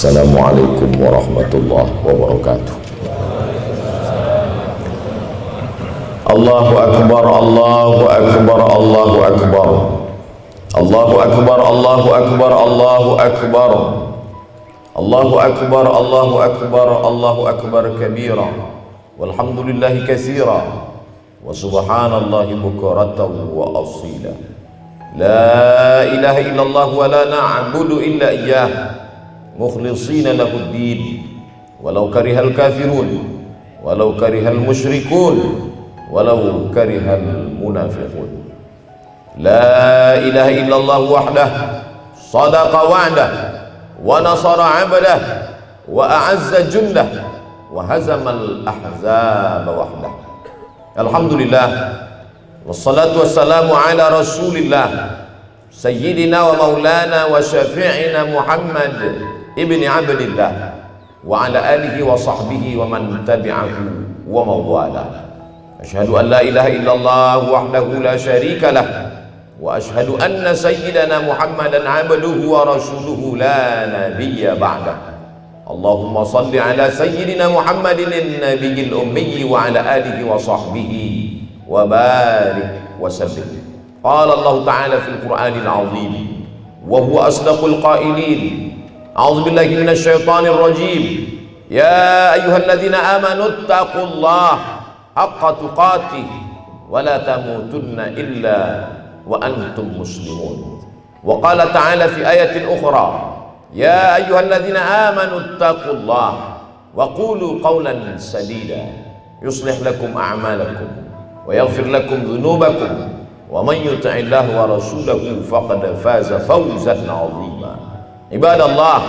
Assalamualaikum warahmatullahi wabarakatuh. Allahu akbar, Allahu akbar, Allahu akbar. Allahu akbar, Allahu akbar, Allahu akbar. Allahu akbar, Allahu akbar, Allahu akbar kabira. Walhamdulillahi katsira. Wa subhanallahi bukratan wa asila. La ilaha illallah wa la na'budu illa iyyah. Mukhlishina lahuddin. Walau karihal kafirun, walau karihal musyrikun, walau karihal munafiqun. La ilaha illallah wahdah sadaqa wa'dah wa nasara 'abdah wa a'azza jundah wa hazamal ahzaba wahdah. Alhamdulillah wassalatu wassalamu ala rasulillah sayyidina wa maulana wa syafi'ina Muhammad ibni Abdillah wa ala alihi wa sahbihi wa man tabi'ahu wa mawala. Asyhadu an la ilaha illallah wahdahu la syarika lah wa asyhadu anna sayyidana Muhammadan abduhu wa rasuluhu la nabiyya ba'dah. Allahumma salli ala sayyidina Muhammadin an-nabiyil ummi wa ala alihi wa sahbihi wa barik wa sallim. Qala Allah ta'ala fil Qur'anil 'azim wa huwa asdaqul qailin. A'udzu billahi minasy syaithanir rajim. Ya ayyuhalladzina amanu taqullaha haqqa tuqatih wa la tamutunna illa wa antum muslimun. Wa qala ta'ala fi ayatin ukhra, ya ayyuhalladzina amanu taqullaha wa qulu qawlan sadida yuslih lakum a'malakum wa yaghfir lakum dhunubakum wa man yuti'illaha wa rasulahu faqad faza fawzan 'azima. Ibadallah,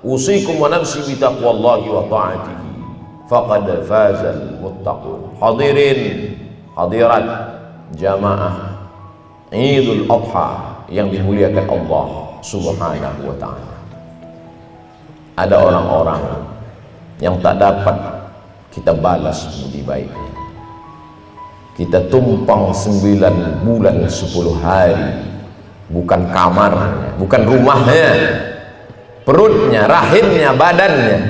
usikum wa nafsi bi taqwallahi wa ta'atihi faqad fazal muttaqun. Hadirin hadirat jamaah Idul Adha yang dimuliakan Allah Subhanahu wa ta'ala. Ada orang-orang yang tak dapat kita balas budi baiknya. Kita tumpang 9 bulan 10 hari, bukan kamarnya, bukan rumahnya, perutnya, rahimnya, badannya,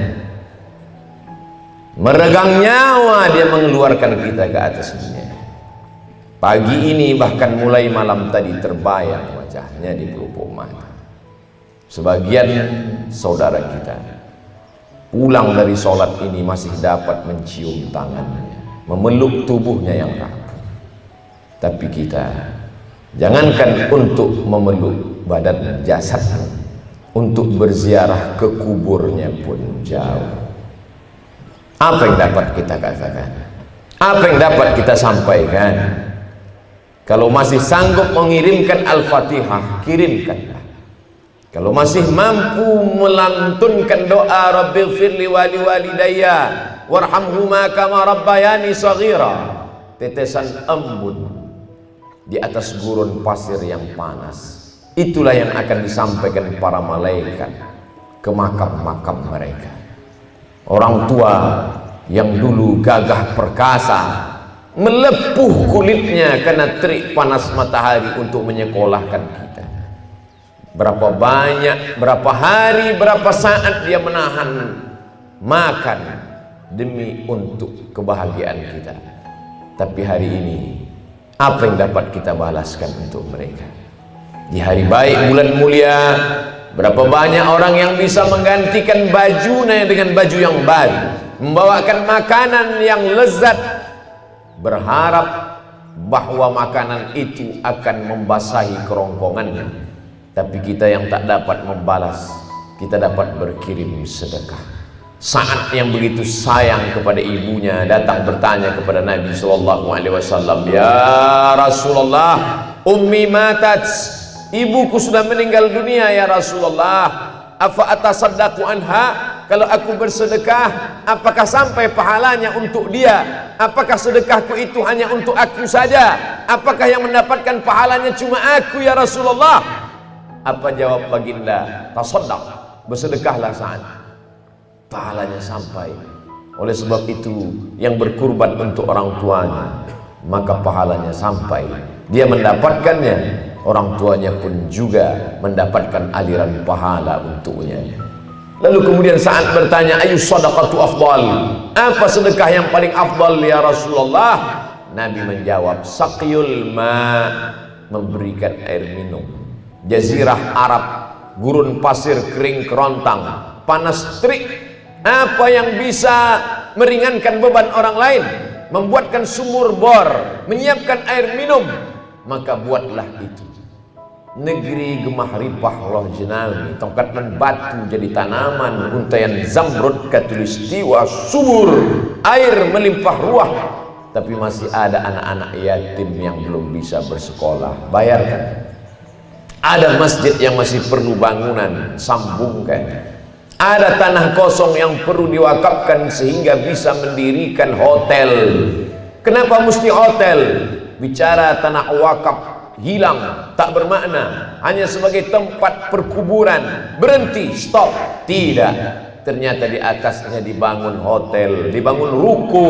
meregang nyawa dia mengeluarkan kita ke atas dunia. Pagi ini bahkan mulai malam tadi terbayang wajahnya di pelupuk mata. Sebagian saudara kita pulang dari sholat ini masih dapat mencium tangannya, memeluk tubuhnya yang rapuh. Tapi kita jangankan untuk memeluk badan jasadnya, untuk berziarah ke kuburnya pun jauh. Apa yang dapat kita katakan? Apa yang dapat kita sampaikan? Kalau masih sanggup mengirimkan Al-Fatihah, kirimkanlah. Kalau masih mampu melantunkan doa Rabbighfirli wali walidayya warhamhuma kama rabbayani shaghira, tetesan embun di atas gurun pasir yang panas, itulah yang akan disampaikan para malaikat ke makam-makam mereka. Orang tua yang dulu gagah perkasa, melepuh kulitnya karena terik panas matahari untuk menyekolahkan kita. Berapa banyak, berapa hari, berapa saat dia menahan makan demi untuk kebahagiaan kita. Tapi hari ini apa yang dapat kita balaskan untuk mereka? Di hari baik bulan mulia, berapa banyak orang yang bisa menggantikan bajunya dengan baju yang baru, membawakan makanan yang lezat, berharap bahwa makanan itu akan membasahi kerongkongannya. Tapi kita yang tak dapat membalas, kita dapat berkirim sedekah. Saat yang begitu sayang kepada ibunya datang bertanya kepada Nabi SAW, ya Rasulullah, ummi matat, ibuku sudah meninggal dunia ya Rasulullah, afa atasaddaqu anha, kalau aku bersedekah apakah sampai pahalanya untuk dia? Apakah sedekahku itu hanya untuk aku saja? Apakah yang mendapatkan pahalanya cuma aku ya Rasulullah? Apa jawab baginda? Tasaddaq, bersedekahlah saat pahalanya sampai. Oleh sebab itu yang berkurban untuk orang tuanya, maka pahalanya sampai, dia mendapatkannya, orang tuanya pun juga mendapatkan aliran pahala untuknya. Lalu kemudian saat bertanya, ayu sadaqatu afdal, apa sedekah yang paling afdal ya Rasulullah? Nabi menjawab, saqyul ma, memberikan air minum. Jazirah Arab, gurun pasir kering kerontang, panas terik. Apa yang bisa meringankan beban orang lain? Membuatkan sumur bor, menyiapkan air minum, maka buatlah itu. Negeri gemah ripah Allah jenami, tongkat dan batu jadi tanaman, untayan zamrud katulistiwa subur, air melimpah ruah. Tapi masih ada anak-anak yatim yang belum bisa bersekolah, bayarkan. Ada masjid yang masih perlu bangunan, sambungkan. Ada tanah kosong yang perlu diwakafkan sehingga bisa mendirikan hotel. Kenapa mesti hotel? Bicara tanah wakaf hilang, tak bermakna, hanya sebagai tempat perkuburan. Berhenti, stop. Tidak, ternyata di atasnya dibangun hotel, dibangun ruko.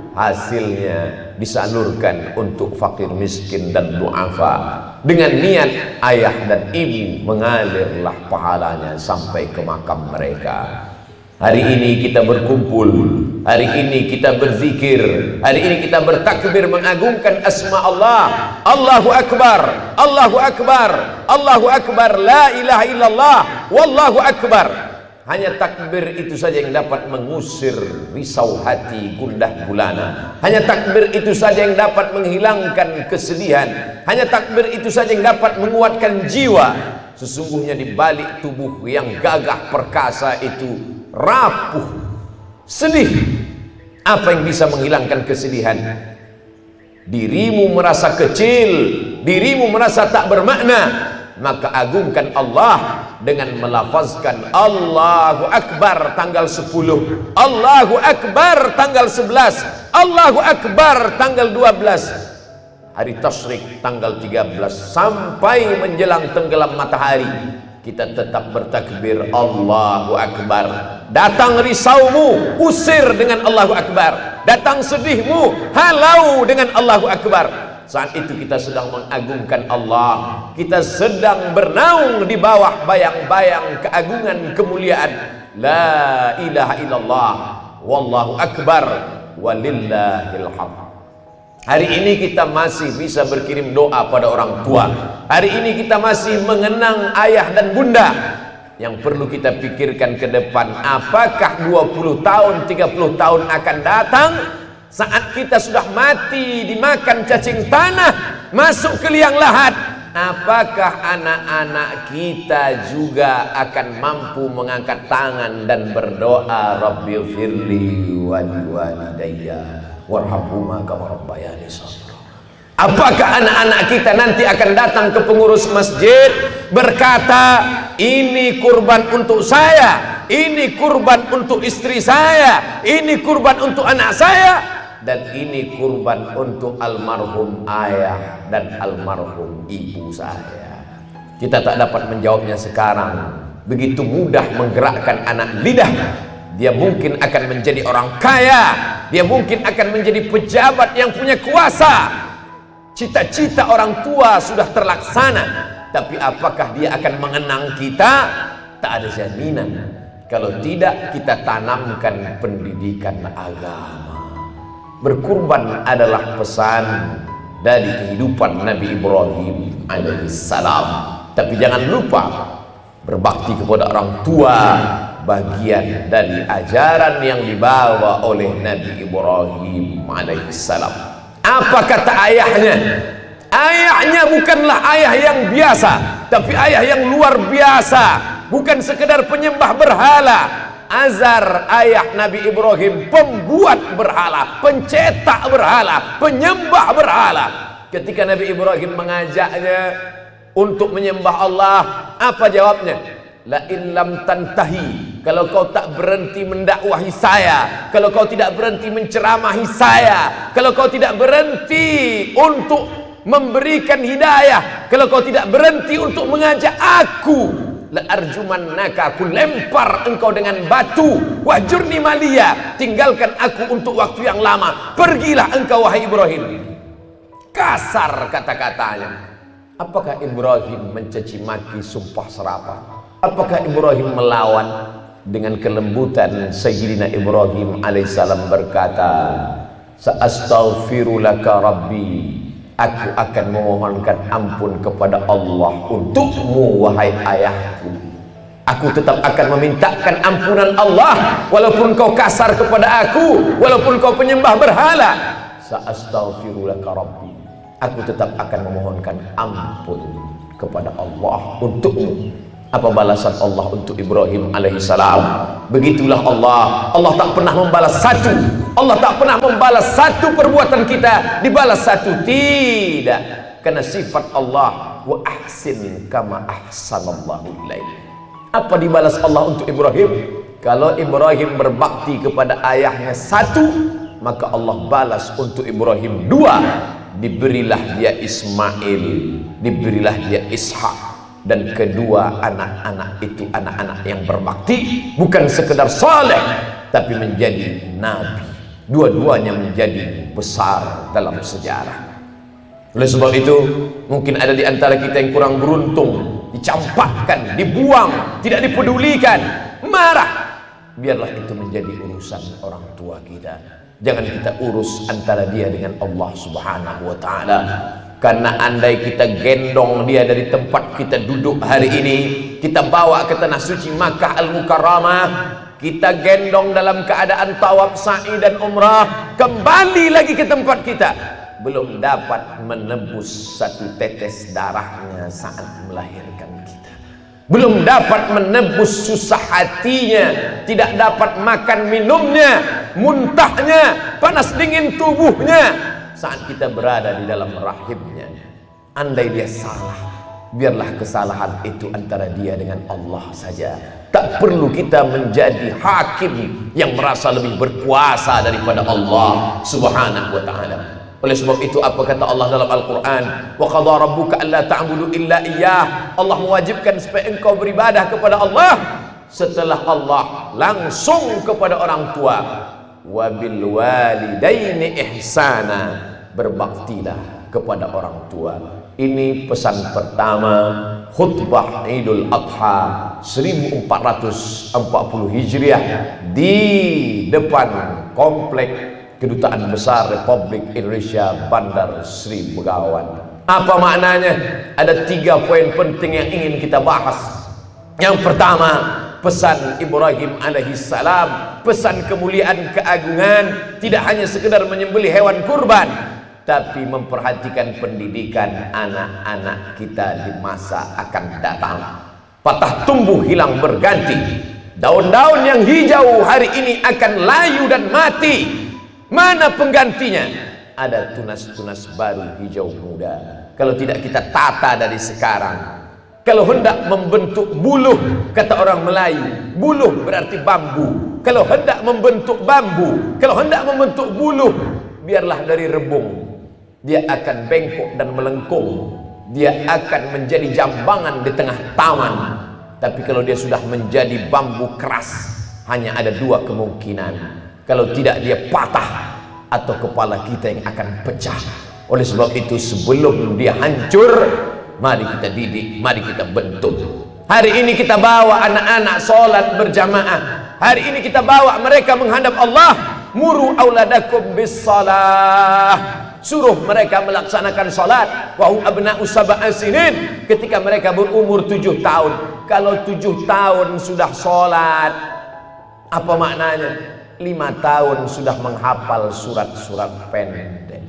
Hasilnya disalurkan untuk fakir miskin dan duafa. Dengan niat ayah dan ibu, mengalirlah pahalanya sampai ke makam mereka. Hari ini kita berkumpul, hari ini kita berzikir, hari ini kita bertakbir mengagungkan asma Allah. Allahu Akbar, Allahu Akbar, Allahu Akbar, la ilaha illallah, wallahu Akbar. Hanya takbir itu saja yang dapat mengusir risau hati gundah gulana. Hanya takbir itu saja yang dapat menghilangkan kesedihan. Hanya takbir itu saja yang dapat menguatkan jiwa. Sesungguhnya di balik tubuh yang gagah perkasa itu rapuh, sedih. Apa yang bisa menghilangkan kesedihan? Dirimu merasa kecil, dirimu merasa tak bermakna, maka agungkan Allah dengan melafazkan Allahu Akbar tanggal 10, Allahu Akbar tanggal 11, Allahu Akbar tanggal 12, hari tasyrik tanggal 13, sampai menjelang tenggelam matahari kita tetap bertakbir Allahu Akbar. Datang risaumu, usir dengan Allahu Akbar. Datang sedihmu, halau dengan Allahu Akbar. Saat itu kita sedang mengagungkan Allah, kita sedang bernaung di bawah bayang-bayang keagungan kemuliaan la ilaha illallah wallahu akbar walillahil hamd. Hari ini kita masih bisa berkirim doa pada orang tua. Hari ini kita masih mengenang ayah dan bunda. Yang perlu kita pikirkan ke depan, apakah 20 tahun, 30 tahun akan datang saat kita sudah mati dimakan cacing tanah, masuk ke liang lahat, apakah anak-anak kita juga akan mampu mengangkat tangan dan berdoa Rabbighfirli wa liwalidayya warhamhuma kama rabbayani shaghira? Apakah anak-anak kita nanti akan datang ke pengurus masjid berkata, ini kurban untuk saya, ini kurban untuk istri saya, ini kurban untuk anak saya, dan ini kurban untuk almarhum ayah dan almarhum ibu saya? Kita tak dapat menjawabnya sekarang. Begitu mudah menggerakkan anak lidah. Dia mungkin akan menjadi orang kaya, dia mungkin akan menjadi pejabat yang punya kuasa. Cita-cita orang tua sudah terlaksana, tapi apakah dia akan mengenang kita? Tak ada jaminan. Kalau tidak kita tanamkan pendidikan agama. Berkurban adalah pesan dari kehidupan Nabi Ibrahim alaihissalam. Tapi jangan lupa, berbakti kepada orang tua bagian dari ajaran yang dibawa oleh Nabi Ibrahim alaihissalam. Apa kata ayahnya? Ayahnya bukanlah ayah yang biasa, tapi ayah yang luar biasa. Bukan sekedar penyembah berhala. Azar ayah Nabi Ibrahim pembuat berhala, pencetak berhala, penyembah berhala. Ketika Nabi Ibrahim mengajaknya untuk menyembah Allah, apa jawabnya? La in lam tantahi, kalau kau tak berhenti mendakwahi saya, kalau kau tidak berhenti menceramahi saya, kalau kau tidak berhenti untuk memberikan hidayah, kalau kau tidak berhenti untuk mengajak aku, la arjumannaka, aku lempar engkau dengan batu. Wahjurni maliya, tinggalkan aku untuk waktu yang lama. Pergilah engkau wahai Ibrahim. Kasar kata-katanya. Apakah Ibrahim mencaci maki, sumpah serapah? Apakah Ibrahim melawan? dengan kelembutan Sayyidina Ibrahim alaihissalam berkata, "Sa'astaghfirulaka Rabbi." Aku akan memohonkan ampun kepada Allah untukmu wahai ayahku. Aku tetap akan memintakan ampunan Allah walaupun kau kasar kepada aku, walaupun kau penyembah berhala. Sa'astaghfirulaka Rabbi. Aku tetap akan memohonkan ampun kepada Allah untukmu. Apa balasan Allah untuk Ibrahim alaihissalam? Begitulah Allah. Allah tak pernah membalas satu. Allah tak pernah membalas satu perbuatan kita dibalas satu. Tidak. Karena sifat Allah, wa ahsin kama ahsanallahu ilaik. Apa dibalas Allah untuk Ibrahim? Kalau Ibrahim berbakti kepada ayahnya satu, maka Allah balas untuk Ibrahim dua. Diberilah dia Ismail, diberilah dia Ishak. Dan kedua anak-anak itu anak-anak yang berbakti, bukan sekedar saleh tapi menjadi nabi. Dua-duanya menjadi besar dalam sejarah. Oleh sebab itu, mungkin ada di antara kita yang kurang beruntung, dicampakkan, dibuang, tidak dipedulikan, marah. Biarlah itu menjadi urusan orang tua kita. Jangan kita urus antara dia dengan Allah Subhanahu wa ta'ala. Karena andai kita gendong dia dari tempat kita duduk hari ini, kita bawa ke tanah suci Makkah Al-Mukarramah, kita gendong dalam keadaan tawaf, sa'i dan umrah, kembali lagi ke tempat kita, belum dapat menebus satu tetes darahnya saat melahirkan kita, belum dapat menebus susah hatinya, tidak dapat makan minumnya, muntahnya, panas dingin tubuhnya saat kita berada di dalam rahimnya. Andai dia salah, biarlah kesalahan itu antara dia dengan Allah saja. Tak perlu kita menjadi hakim yang merasa lebih berkuasa daripada Allah Subhanahu wa ta'ala. Oleh sebab itu, apa kata Allah dalam Al-Quran? Wa qadha rabbuka alla ta'budu illa iyyah. Allah mewajibkan supaya engkau beribadah kepada Allah. Setelah Allah langsung kepada orang tua. Wabil walidaini ihsana, berbaktilah kepada orang tua. Ini pesan pertama khutbah Idul Adha 1440 Hijriah di depan komplek Kedutaan Besar Republik Indonesia Bandar Sri Begawan. Apa maknanya? Ada 3 poin penting yang ingin kita bahas. Yang pertama, pesan Ibrahim alaihissalam, pesan kemuliaan keagungan, tidak hanya sekedar menyembelih hewan kurban, tapi memperhatikan pendidikan anak-anak kita di masa akan datang. Patah tumbuh hilang berganti, daun-daun yang hijau hari ini akan layu dan mati. Mana penggantinya? Ada tunas-tunas baru hijau muda. Kalau tidak kita tata dari sekarang. Kalau hendak membentuk buluh, kata orang Melayu, buluh berarti bambu. Kalau hendak membentuk bambu, kalau hendak membentuk buluh, biarlah dari rebung. Dia akan bengkok dan melengkung. Dia akan menjadi jambangan di tengah taman. Tapi kalau dia sudah menjadi bambu keras, hanya ada 2 kemungkinan. Kalau tidak dia patah, atau kepala kita yang akan pecah. Oleh sebab itu, sebelum dia hancur, mari kita didik, mari kita bentuk. Hari ini kita bawa anak-anak sholat berjamaah. Hari ini kita bawa mereka menghadap Allah. Muru auladakum bis salah. Suruh mereka melaksanakan sholat. Wahum abna'u sab'a sinin. Ketika mereka berumur 7 tahun. Kalau 7 tahun sudah sholat, apa maknanya? 5 tahun sudah menghafal surat-surat pendek.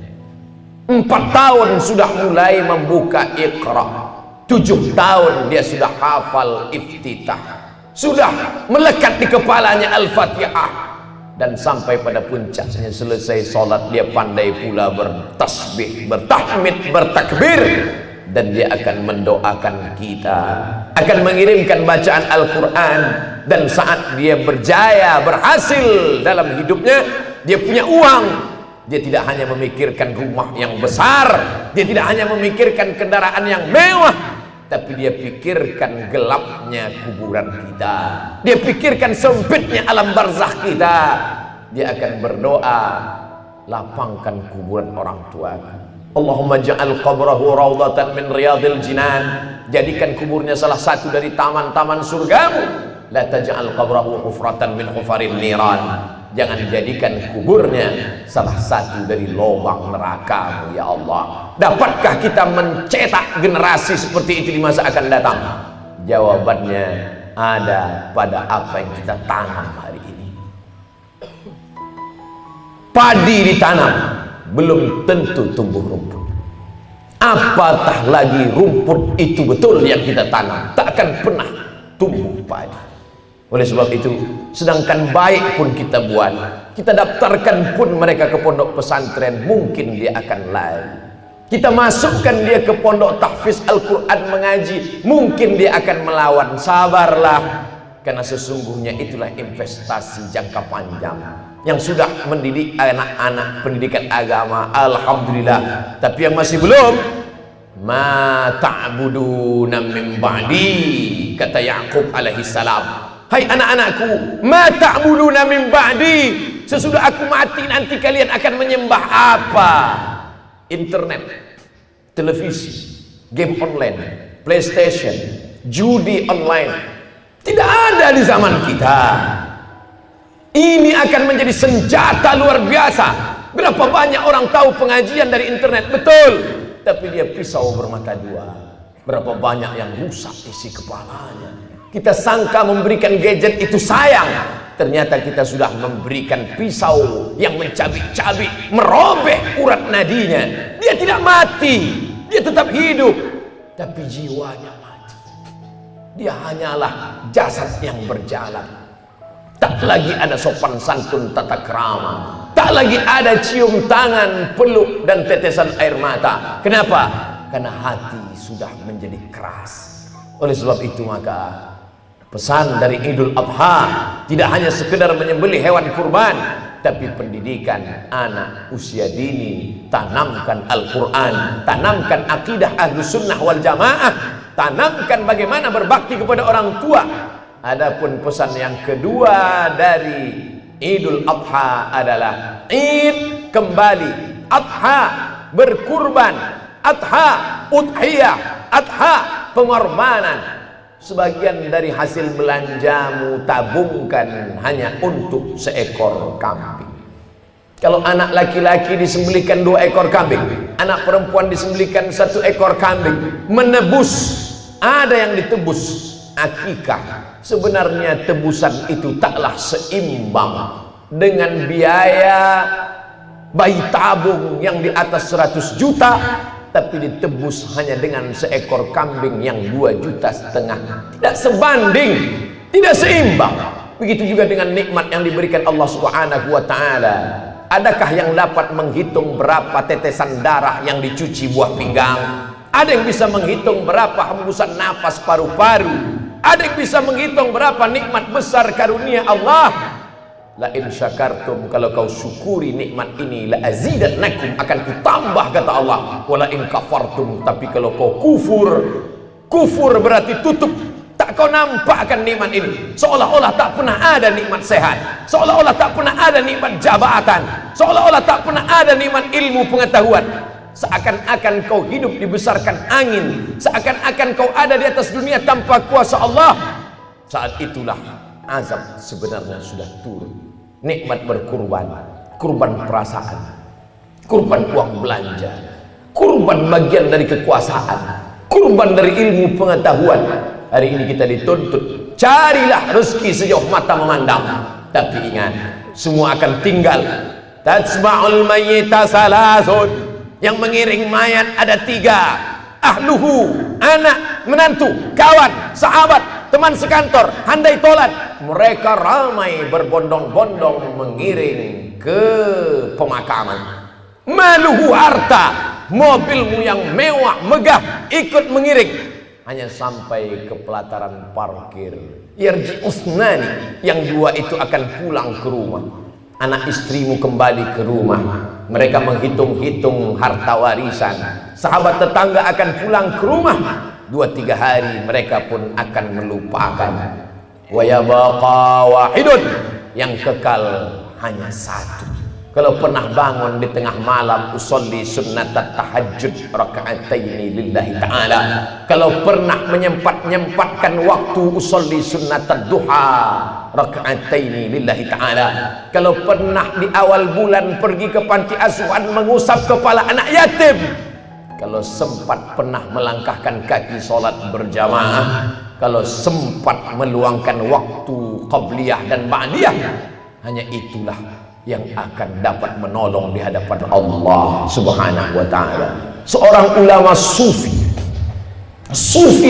4 tahun sudah mulai membuka Iqra. 7 tahun dia sudah hafal Iftitah. Sudah melekat di kepalanya Al-Fatihah. Dan sampai pada puncaknya selesai sholat, dia pandai pula bertasbih, bertahmid, bertakbir. Dan dia akan mendoakan kita, akan mengirimkan bacaan Al-Quran. Dan saat dia berjaya, berhasil dalam hidupnya, dia punya uang, dia tidak hanya memikirkan rumah yang besar, dia tidak hanya memikirkan kendaraan yang mewah, tapi dia pikirkan gelapnya kuburan kita, dia pikirkan sempitnya alam barzakh kita. Dia akan berdoa, lapangkan kuburan orang tua. Allahumma ja'al qabrahu raudhatan min riyadil jinan. Jadikan kuburnya salah satu dari taman-taman surgamu. la taj'al qabrahu hufratan min hufaril niran. Jangan jadikan kuburnya salah satu dari lubang neraka, ya Allah. Dapatkah kita mencetak generasi seperti itu di masa akan datang? Jawabannya ada pada apa yang kita tanam hari ini. Padi ditanam, belum tentu tumbuh rumput. Apatah lagi rumput itu betul yang kita tanam, tak akan pernah tumbuh padi. Oleh sebab itu, sedangkan baik pun kita buat, kita daftarkan pun mereka ke pondok pesantren, mungkin dia akan lari. Kita masukkan dia ke pondok tahfiz Al-Quran mengaji, mungkin dia akan melawan. Sabarlah, karena sesungguhnya itulah investasi jangka panjang yang sudah mendidik anak-anak pendidikan agama, alhamdulillah. Tapi yang masih belum, ma ta'buduna min ba'di, kata Yaqub alaihi salam. Hai anak-anakku, ma ta'buduna min ba'di, sesudah aku mati nanti kalian akan menyembah apa? Internet, televisi, game online, PlayStation, judi online. Tidak ada di zaman kita. Ini akan menjadi senjata luar biasa. Berapa banyak orang tahu pengajian dari internet, betul, tapi dia pisau bermata dua. Berapa banyak yang rusak isi kepalanya. Kita sangka memberikan gadget itu sayang, ternyata kita sudah memberikan pisau yang mencabik-cabik, merobek urat nadinya. Dia tidak mati, dia tetap hidup, tapi jiwanya mati. Dia hanyalah jasad yang berjalan. Tak lagi ada sopan santun tata krama, tak lagi ada cium tangan, peluk dan tetesan air mata. Kenapa? Karena hati sudah menjadi keras. Oleh sebab itu maka pesan dari Idul Adha tidak hanya sekedar menyembelih hewan kurban, tapi pendidikan anak usia dini. Tanamkan Al-Quran, tanamkan akidah Ahlus Sunnah wal Jamaah, tanamkan bagaimana berbakti kepada orang tua. Adapun pesan yang kedua dari Idul Adha adalah Id kembali, Adha berkurban, Adha udhiyah, Adha pengorbanan. Sebagian dari hasil belanjamu tabungkan hanya untuk seekor kambing. Kalau anak laki-laki disembelihkan 2 ekor kambing, anak perempuan disembelihkan 1 ekor kambing, menebus, ada yang ditebus akikah. Sebenarnya tebusan itu taklah seimbang dengan biaya bayi tabung yang di atas 100 juta, tapi ditebus hanya dengan seekor kambing yang 2,5 juta. Tidak sebanding, tidak seimbang. Begitu juga dengan nikmat yang diberikan Allah Subhanahu wa ta'ala. Adakah yang dapat menghitung berapa tetesan darah yang dicuci buah pinggang? Ada yang bisa menghitung berapa hembusan nafas paru-paru? Ada yang bisa menghitung berapa nikmat besar karunia Allah? La in syakartum, kalau kau syukuri nikmat ini, la azidannakum, akan kutambah, kata Allah. Wala in kafartum, tapi kalau kau kufur berarti tutup, tak kau nampakkan nikmat ini. Seolah-olah tak pernah ada nikmat sehat, seolah-olah tak pernah ada nikmat jabatan, seolah-olah tak pernah ada nikmat ilmu pengetahuan. Seakan-akan kau hidup dibesarkan angin, seakan-akan kau ada di atas dunia tanpa kuasa Allah. Saat itulah azab sebenarnya sudah turun. Nikmat berkurban, kurban perasaan, kurban uang belanja, kurban bagian dari kekuasaan, kurban dari ilmu pengetahuan. Hari ini kita dituntut, carilah rezeki sejauh mata memandang. Tapi ingat, semua akan tinggal. Tatsba'ul mayyita salasun, yang mengiring mayat ada 3. Ahluhu, anak, menantu, kawan, sahabat, teman sekantor, handai tolat. Mereka ramai berbondong-bondong mengiring ke pemakaman. Maluhu, harta, mobilmu yang mewah, megah, ikut mengiring. Hanya sampai ke pelataran parkir. Yarji usnani, yang 2 itu akan pulang ke rumah. Anak istrimu kembali ke rumah. Mereka menghitung-hitung harta warisan. Sahabat tetangga akan pulang ke rumah. 2-3 hari mereka pun akan melupakan. Wa yabaqa wahidun, yang kekal hanya 1. Kalau pernah bangun di tengah malam, usolli sunnatat tahajud raka'ataini lillahi ta'ala. Kalau pernah menyempatkan waktu, usolli sunnatat duha raka'ataini lillahi ta'ala. Kalau pernah di awal bulan pergi ke panti asuhan mengusap kepala anak yatim. Kalau sempat pernah melangkahkan kaki sholat berjamaah. Kalau sempat meluangkan waktu qabliyah dan ba'diyah. Hanya itulah yang akan dapat menolong di hadapan Allah Subhanahu wa ta'ala. Seorang ulama sufi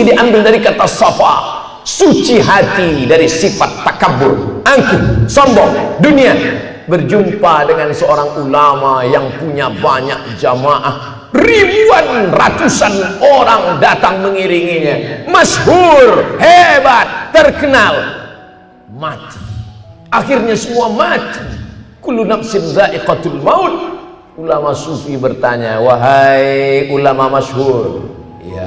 diambil dari kata safa, suci hati dari sifat takabur, angkuh, sombong, dunia. Berjumpa dengan seorang ulama yang punya banyak jamaah, ribuan ratusan orang datang mengiringinya, masyhur, hebat, terkenal. Mati, akhirnya semua mati. Kullu nafsin za'iqatul maut. Ulama sufi bertanya, wahai ulama masyhur, ya,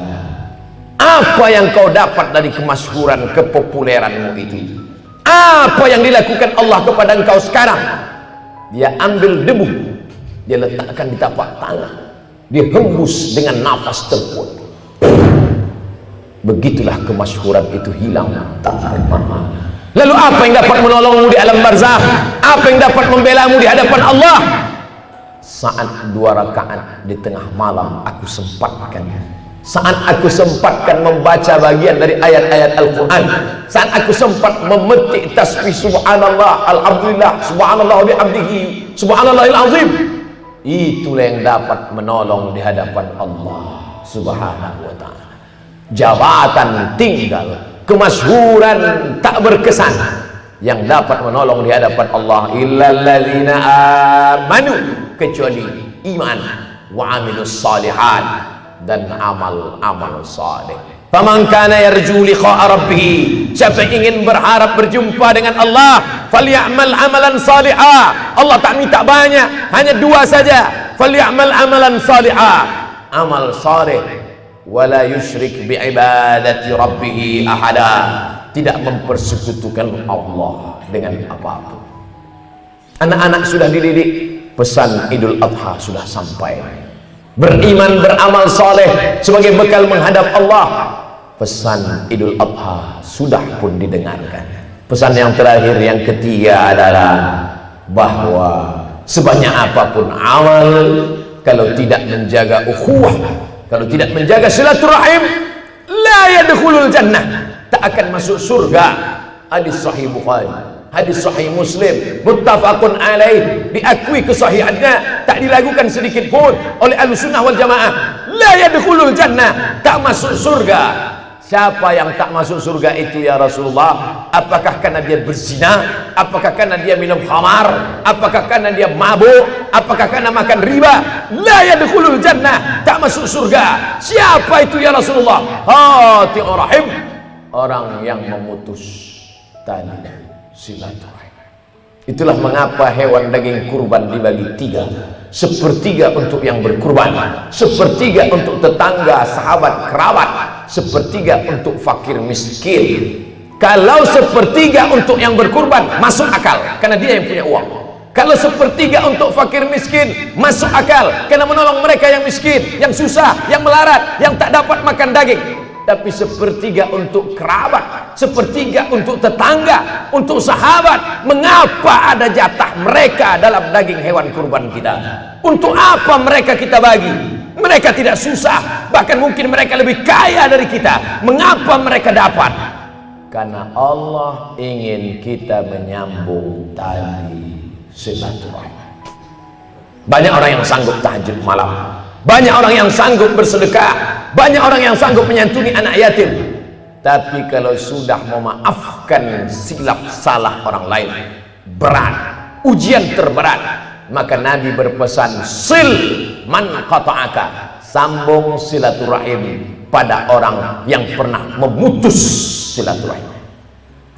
apa yang kau dapat dari kemasyhuran, kepopuleranmu itu? Apa yang dilakukan Allah kepada engkau sekarang? Dia ambil debu, dia letakkan di tapak tangan, dia hembus dengan nafas terkuat. Begitulah kemasyhuran itu hilang tak bermakna. Lalu apa yang dapat menolongmu di alam barzakh? Apa yang dapat membelamu di hadapan Allah? Saat 2 rakaat di tengah malam aku sempatkan. Saat aku sempatkan membaca bagian dari ayat-ayat Al-Quran. Saat aku sempat memetik tasbih subhanallah, alhamdulillah, subhanallah bihamdihi, subhanallahil azim. Itulah yang dapat menolong di hadapan Allah Subhanahu wa ta'ala. Jabatan tinggal, kemasyhuran tak berkesan. Yang dapat menolong di hadapan Allah illalladzina amanu, kecuali iman, wa amilus salihat, dan amal-amal saleh. Faman kana yarju liqa'a rabbih, siapa yang ingin berharap berjumpa dengan Allah, falyamal amalan salihah. Allah tak minta banyak, hanya 2 saja. Falyamal amalan salihah, amal saleh, wala yusyrik bi'ibadati rabbih ahada, tidak mempersekutukan Allah dengan apapun. Anak-anak sudah dididik, pesan Idul Adha sudah sampai. Beriman, beramal saleh sebagai bekal menghadap Allah. Pesan Idul Adha sudah pun didengarkan. Pesan yang terakhir, yang ketiga adalah bahwa sebanyak apapun amal, kalau tidak menjaga ukhuwah, kalau tidak menjaga silaturahim, la yadkhulul jannah, tak akan masuk surga. Hadis sahih Bukhari, hadis sahih Muslim, muttafaqun alaih, diakui kesahihannya, tak diragukan sedikit pun oleh Ahlussunnah wal Jamaah. La yadkhulul jannah, tak masuk surga. Siapa yang tak masuk surga itu ya Rasulullah? Apakah karena dia berzina? Apakah karena dia minum khamar? Apakah karena dia mabuk? Apakah karena makan riba? La yadkhulul jannah, tak masuk surga. Siapa itu ya Rasulullah? Qati'ur rahim, orang yang memutus tali silaturahim. Itulah mengapa hewan daging kurban dibagi 3. 1/3 untuk yang berkurban, 1/3 untuk tetangga, sahabat, kerabat, 1/3 untuk fakir miskin. Kalau 1/3 untuk yang berkurban, masuk akal karena dia yang punya uang. Kalau 1/3 untuk fakir miskin, masuk akal karena menolong mereka yang miskin, yang susah, yang melarat, yang tak dapat makan daging. Tapi 1/3 untuk kerabat, 1/3 untuk tetangga, untuk sahabat. Mengapa ada jatah mereka dalam daging hewan kurban kita? Untuk apa mereka kita bagi? Mereka tidak susah, bahkan mungkin mereka lebih kaya dari kita. Mengapa mereka dapat? Karena Allah ingin kita menyambung tali silaturahim. Banyak orang yang sanggup tahajud malam, banyak orang yang sanggup bersedekah, banyak orang yang sanggup menyantuni anak yatim. Tapi kalau sudah memaafkan silap salah orang lain, berat, ujian terberat. Maka Nabi berpesan, sil man qata'aka, sambung silaturahim pada orang yang pernah memutus silaturahim.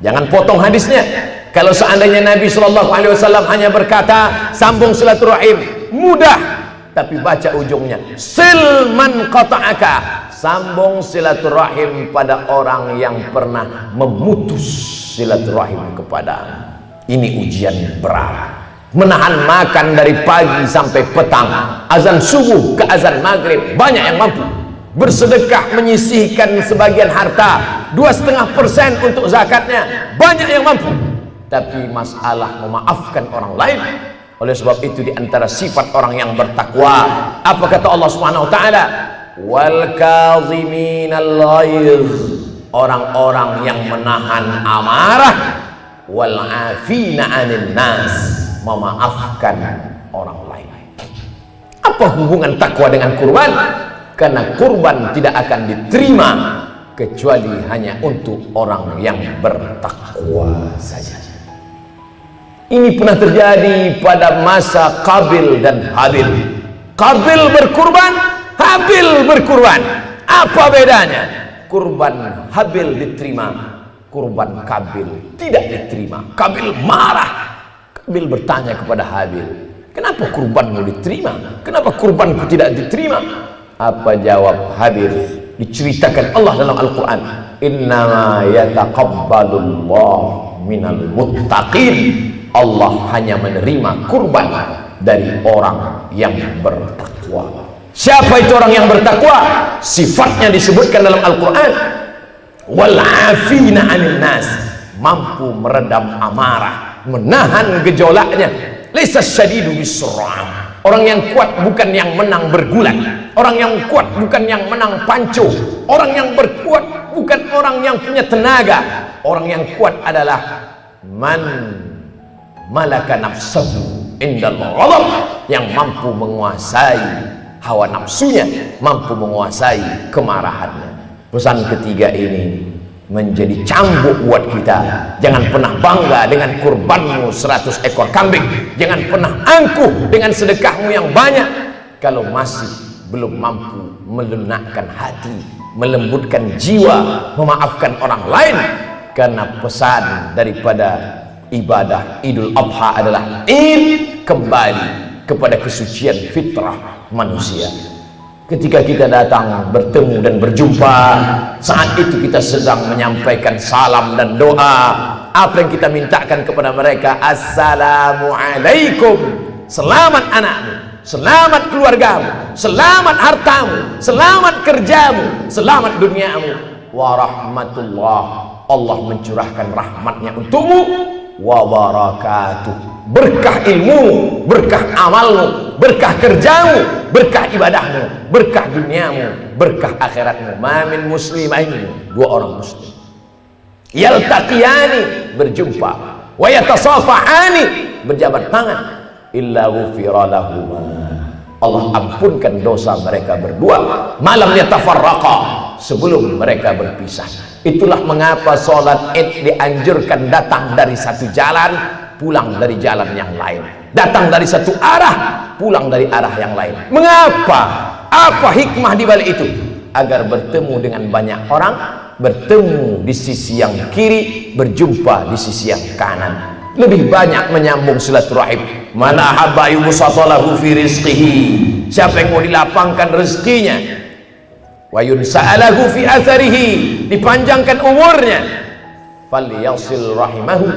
Jangan potong hadisnya. Kalau seandainya Nabi SAW hanya berkata sambung silaturahim, mudah, tapi baca ujungnya, sil man qata'aka, sambung silaturahim pada orang yang pernah memutus silaturahim kepada. Ini ujian berat. menahan makan dari pagi sampai petang, azan subuh ke azan maghrib, banyak yang mampu. Bersedekah menyisihkan sebagian harta, 2,5% untuk zakatnya, banyak yang mampu. Tapi masalah memaafkan orang lain. Oleh sebab itu di antara sifat orang yang bertakwa, apa kata Allah Subhanahu wa taala? Wal kaziminal ghaiz, orang-orang yang menahan amarah, wal afina 'anil nas, memaafkan orang lain. Apa hubungan takwa dengan kurban? Karena kurban tidak akan diterima kecuali hanya untuk orang yang bertakwa saja. Ini pernah terjadi pada masa Qabil dan Habil. Qabil berkurban, Habil berkurban. Apa bedanya? Kurban Habil diterima, kurban Qabil tidak diterima. Qabil marah. Qabil bertanya kepada Habil, kenapa kurbanmu diterima? Kenapa kurbanku tidak diterima? Apa jawab Habil? Diceritakan Allah dalam Al-Quran, innama yataqabbalullah minal muttaqin. Allah hanya menerima kurban dari orang yang bertakwa. Siapa itu orang yang bertakwa? Sifatnya disebutkan dalam Al-Quran, wal afina 'anil nas, mampu meredam amarah, menahan gejolaknya. Laisa syadidu bisram, orang yang kuat bukan yang menang bergulat, orang yang kuat bukan yang menang panco, orang yang berkuat bukan orang yang punya tenaga. Orang yang kuat adalah man malaka nafsahu indal ghadab, yang mampu menguasai hawa nafsunya, mampu menguasai kemarahannya. Pesan ketiga ini menjadi cambuk buat kita. Jangan pernah bangga dengan kurbanmu 100 ekor kambing, jangan pernah angkuh dengan sedekahmu yang banyak kalau masih belum mampu melunakkan hati, melembutkan jiwa, memaafkan orang lain. Karena pesan daripada ibadah Idul Adha adalah Id, kembali kepada kesucian fitrah manusia. Ketika kita datang bertemu dan berjumpa, saat itu kita sedang menyampaikan salam dan doa. Apa yang kita mintakan kepada mereka? Assalamualaikum, selamat anakmu, selamat keluargamu, selamat hartamu, selamat kerjamu, selamat duniamu, warahmatullah, Allah mencurahkan rahmatnya untukmu, wa barakatuh, berkah ilmu, berkah amalmu, berkah kerjamu, berkah ibadahmu, berkah duniamu, berkah akhiratmu. Ma min muslimaini, dua orang muslim, yaltaqiyani, berjumpa, wa yatasafahani, berjabat tangan, illa ghufira lahuma, Allah ampunkan dosa mereka berdua, malam yatafarraqa, sebelum mereka berpisah. Itulah mengapa sholat Id dianjurkan datang dari satu jalan, pulang dari jalan yang lain. Datang dari satu arah, pulang dari arah yang lain. Mengapa? Apa hikmah di balik itu? Agar bertemu dengan banyak orang, bertemu di sisi yang kiri, berjumpa di sisi yang kanan. Lebih banyak menyambung silaturahim. Man ahabba yubsatalahu fi rizqihi, siapa yang mau dilapangkan rezekinya, wa yunsa'alahu fi atharihi, dipanjangkan umurnya, falyasil rahimahu,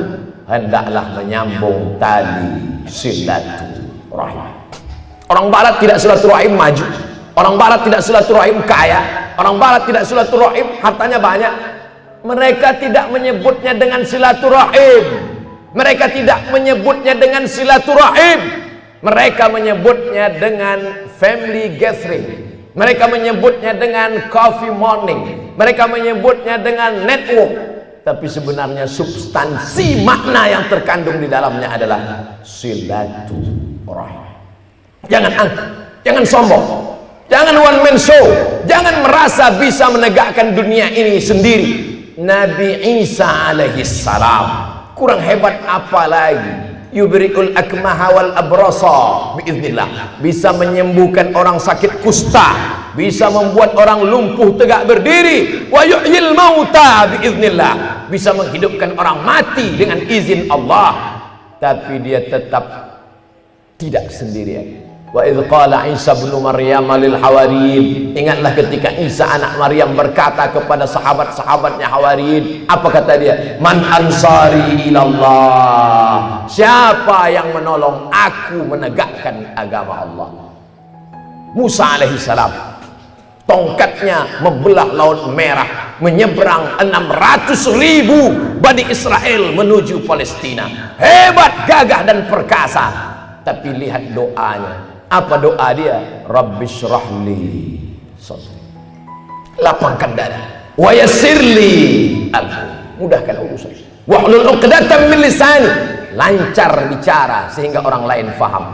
hendaklah menyambung tali silaturahim. Orang barat tidak silaturahim maju, orang barat tidak silaturahim kaya, orang barat tidak silaturahim hartanya banyak. Mereka tidak menyebutnya dengan silaturahim, mereka tidak menyebutnya dengan silaturahim, mereka menyebutnya dengan family gathering, mereka menyebutnya dengan coffee morning, mereka menyebutnya dengan network. Tapi sebenarnya substansi makna yang terkandung di dalamnya adalah silaturahim. Jangan angkuh, jangan sombong, jangan one man show, jangan merasa bisa menegakkan dunia ini sendiri. Nabi Isa alaihi salam kurang hebat apa lagi? Yubri'ul akmaha wal abrasa biiznillah, bisa menyembuhkan orang sakit kusta, bisa membuat orang lumpuh tegak berdiri. Wa yuhyil mauta biiznillah, bisa menghidupkan orang mati dengan izin Allah. Tapi dia tetap tidak sendirian. Wa idh qala Isa bin Maryam lil hawariyin, ingatlah ketika Isa anak Maryam berkata kepada sahabat-sahabatnya Hawariyin, apa kata dia? Man ansari ilallah, siapa yang menolong aku menegakkan agama Allah? Musa alaihissalam, tongkatnya membelah Laut Merah, menyeberang 600.000 Bani Israel menuju Palestina. Hebat, gagah dan perkasa. Tapi lihat doanya. Apa doa dia? Rabbishrahli sadri, lapangkan dada, wa yassirli amri, mudahkan urusan, wahlul 'uqdatam min lisani, lancar bicara sehingga orang lain faham,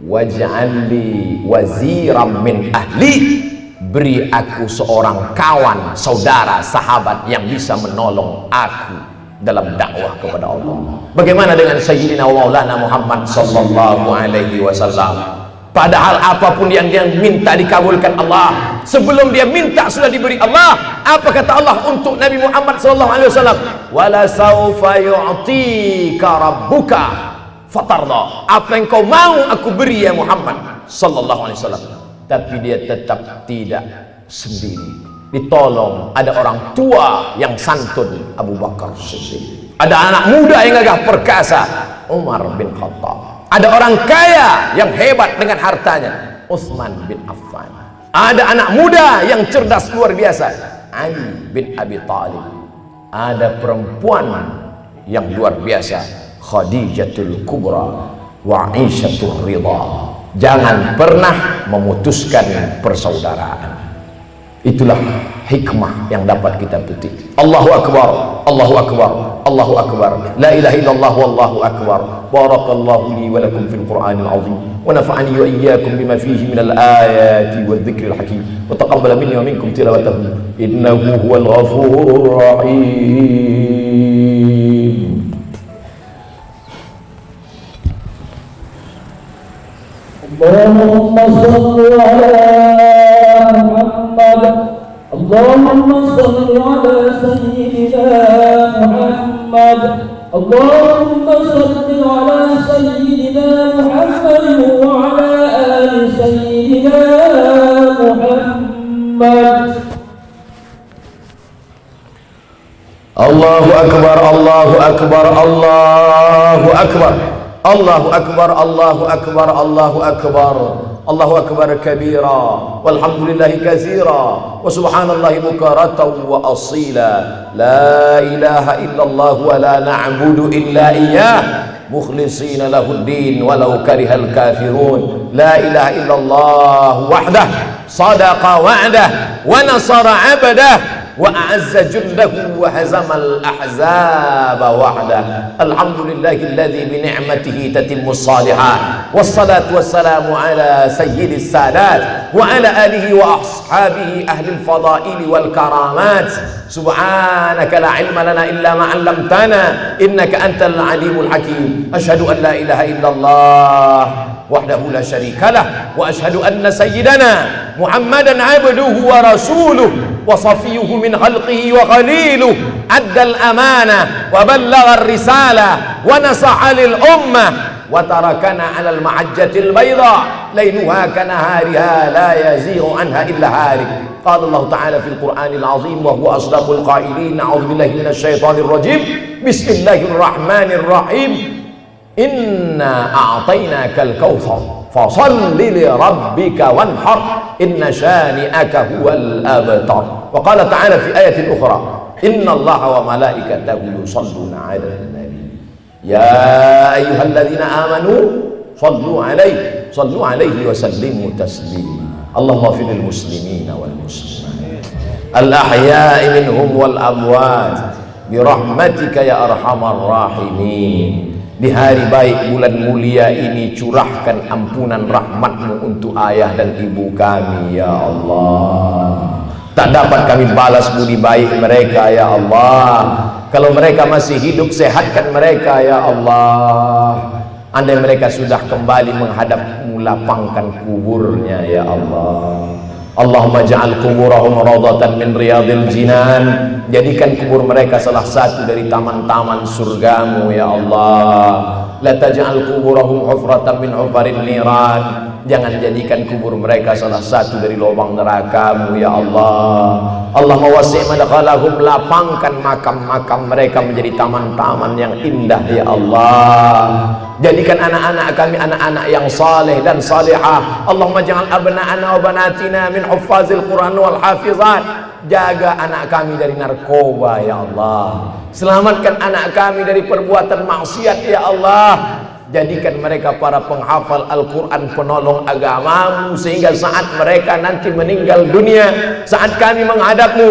waj'alli waziran min ahli, beri aku seorang kawan, saudara, sahabat yang bisa menolong aku dalam dakwah kepada Allah. Bagaimana dengan Sayyidina wa Maulana Muhammad sallallahu alaihi wasallam? Padahal apapun yang dia minta dikabulkan Allah. Sebelum dia minta sudah diberi Allah. Apa kata Allah untuk Nabi Muhammad sallallahu alaihi wasallam? Wala saufa yu'tika rabbuka fatarda. Apa yang kau mau aku beri ya Muhammad sallallahu alaihi wasallam. Tapi dia tetap tidak sendiri. Ditolong, ada orang tua yang santun, Abu Bakar Siddiq. Ada anak muda yang gagah perkasa, Umar bin Khattab. Ada orang kaya yang hebat dengan hartanya, Utsman bin Affan. Ada anak muda yang cerdas luar biasa, Ali bin Abi Thalib. Ada perempuan yang luar biasa, Khadijatul Kubra wa Aisyatul Ridha. Jangan pernah memutuskan persaudaraan. Itulah hikmah yang dapat kita petik. Allahu Akbar, Allahu Akbar, Allahu Akbar. La ilaha illallah wallahu akbar. Barakallahu li wa lakum fil Qur'anil azim. Wa nafa'ani wa iyyakum bima fihi minal ayati wadh dhikril hakim. Wa taqabbala minni wa minkum tilawatahu. Innahu huwal ghafurur rahim. Allahumma shalli ala Muhammad. Allahumma salli ala Sayyidina Muhammad. Allahumma salli ala Sayyidina Muhammad wa ala ali Sayyidina Muhammad. Allahu Akbar, Allahu Akbar, Allahu Akbar, Allahu Akbar, Allahu Akbar, Allahu Akbar. Allahu Akbar kabira, walhamdulillahi katsira, wa subhanallahi bukaratan wa asila. La ilaha illallah wa la na'budu illa iyyah, mukhlishina lahuddin walau karihal kafirun. La ilaha illallah wahdah, sadaqa wa'dah, wa nasara 'abdah, wa a'azza jundahu wa hazamal ahzaba wahdah. Alhamdulillahilladzi bi ni'matihi tatimmus shalihat. Wassalatu wassalamu ala sayyidis sadat wa ala alihi wa ashabihi ahlil fadaili wal karamat. Subhanaka la ilma lana illa ma 'allamtana innaka antal alimul hakim. Asyhadu an la ilaha illallah wahdahu la syarikalah wa asyhadu anna sayyidana Muhammadan 'abduhu wa rasuluh wa safiyuhu min khalqihi wa khaliluh. Addal amanah wa ballagha ar-risalah wa nasaha lil ummah wa tarakana 'alal mahajjatil bayda lailuha kanahariha la yazighu anha illa halik. Qala Allah ta'ala fil Qur'anil azim wa huwa asdaqul qailin. A'udzu billahi minasy syaithanir rajim. Bismillahirrahmanirrahim. Inna a'tainakal kautsar fasalli li rabbika wanhar inna syani'aka huwal abtar. Wa qala ta'ala fi ayatin ukhra, inna allaha wa malaikatahu yusalluna 'alan nabi ya ayyuhalladzina amanu sallu 'alaihi wa sallimu taslima. Allahumma fil muslimina wal muslimat al ahya'i minhum wal amwat bi rahmatika ya arhamar rahimin. Di hari baik bulan mulia ini curahkan ampunan rahmatmu untuk ayah dan ibu kami ya Allah. Tak dapat kami balas budi baik mereka ya Allah. Kalau mereka masih hidup, sehatkan mereka ya Allah. Andai mereka sudah kembali menghadapmu, lapangkan kuburnya ya Allah. Allahumma ja'al kuburahum rawdatan min riyadil jinan, jadikan kubur mereka salah satu dari taman-taman surgamu ya Allah. La taj'al kuburahum hufratan min hufarin niran, jangan jadikan kubur mereka salah satu dari lubang nerakamu ya Allah. Allahumma wasi' madkhalahum, lapangkan makam-makam mereka menjadi taman-taman yang indah ya Allah. Jadikan anak-anak kami anak-anak yang saleh dan salihah. Allahumma ja'al abna'ana wa banatina min huffazil Quran wal hafizat. Jaga anak kami dari narkoba ya Allah. Selamatkan anak kami dari perbuatan maksiat ya Allah. Jadikan mereka para penghafal Al-Quran, penolong agamamu, sehingga saat mereka nanti meninggal dunia, saat kami menghadapmu,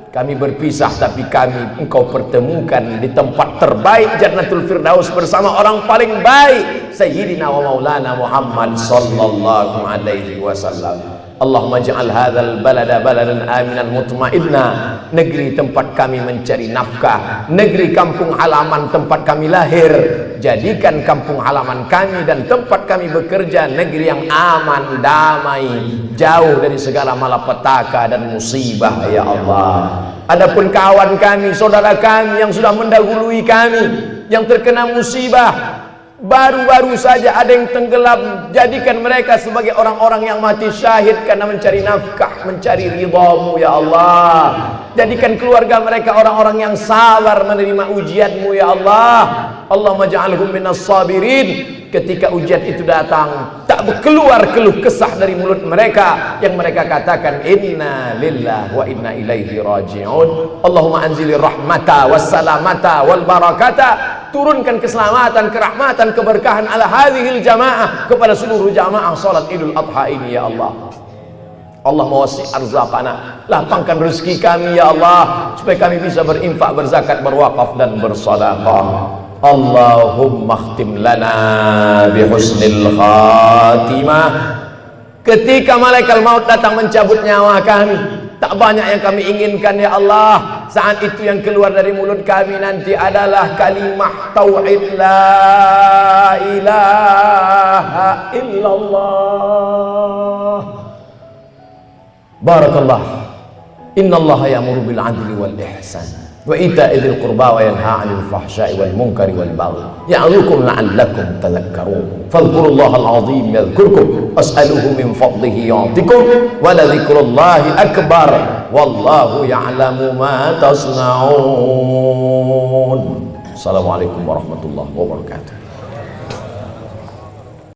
kami berpisah tapi kami engkau pertemukan di tempat terbaik Jannatul Firdaus bersama orang paling baik Sayyidina wa Maulana Muhammad sallallahu alaihi wasallam. Allahumma ja'al hadzal balada baladan aminan mutmainna, negeri tempat kami mencari nafkah, negeri kampung halaman tempat kami lahir, jadikan kampung halaman kami dan tempat kami bekerja negeri yang aman, damai, jauh dari segala malapetaka dan musibah ya Allah. Adapun kawan kami, saudara kami yang sudah mendahului kami, yang terkena musibah, baru-baru saja ada yang tenggelam, jadikan mereka sebagai orang-orang yang mati syahid karena mencari nafkah, mencari ridhamu ya Allah. Jadikan keluarga mereka orang-orang yang sabar menerima ujianmu ya Allah. Allahumma ja'alhum minas sabirin. Ketika ujian itu datang, tak keluar keluh kesah dari mulut mereka, yang mereka katakan inna lillahi wa inna ilaihi raji'un. Allahumma anzilir rahmata wassalamata wal barakata, turunkan keselamatan, kerahmatan, keberkahan ala hadhil jamaah, kepada seluruh jamaah salat Idul Adha ini ya Allah. Allah mawasi arzaqana, lapangkan rezeki kami ya Allah, supaya kami bisa berinfak, berzakat, berwakaf dan bersedekah. Allahumma khtim lana bihusnil khatimah. Ketika malaikat maut datang mencabut nyawa kami, tak banyak yang kami inginkan ya Allah. Saat itu yang keluar dari mulut kami nanti adalah kalimah tauhid, la ilaha illallah. Barakallah. Innallaha ya'muru bil 'adli wal ihsan wa ita'i dzil qurba wa yanha 'anil fahsya'i wal munkari wal baghi ya'idzukum la'allakum tadhakkarun. Fadhkurullahal 'azim yadhkurkum was'aluhu min fadlihi yu'tikum wa la dzikrullahi akbar wallahu ya'lamu ma tasna'un. Assalamualaikum warahmatullahi wabarakatuh.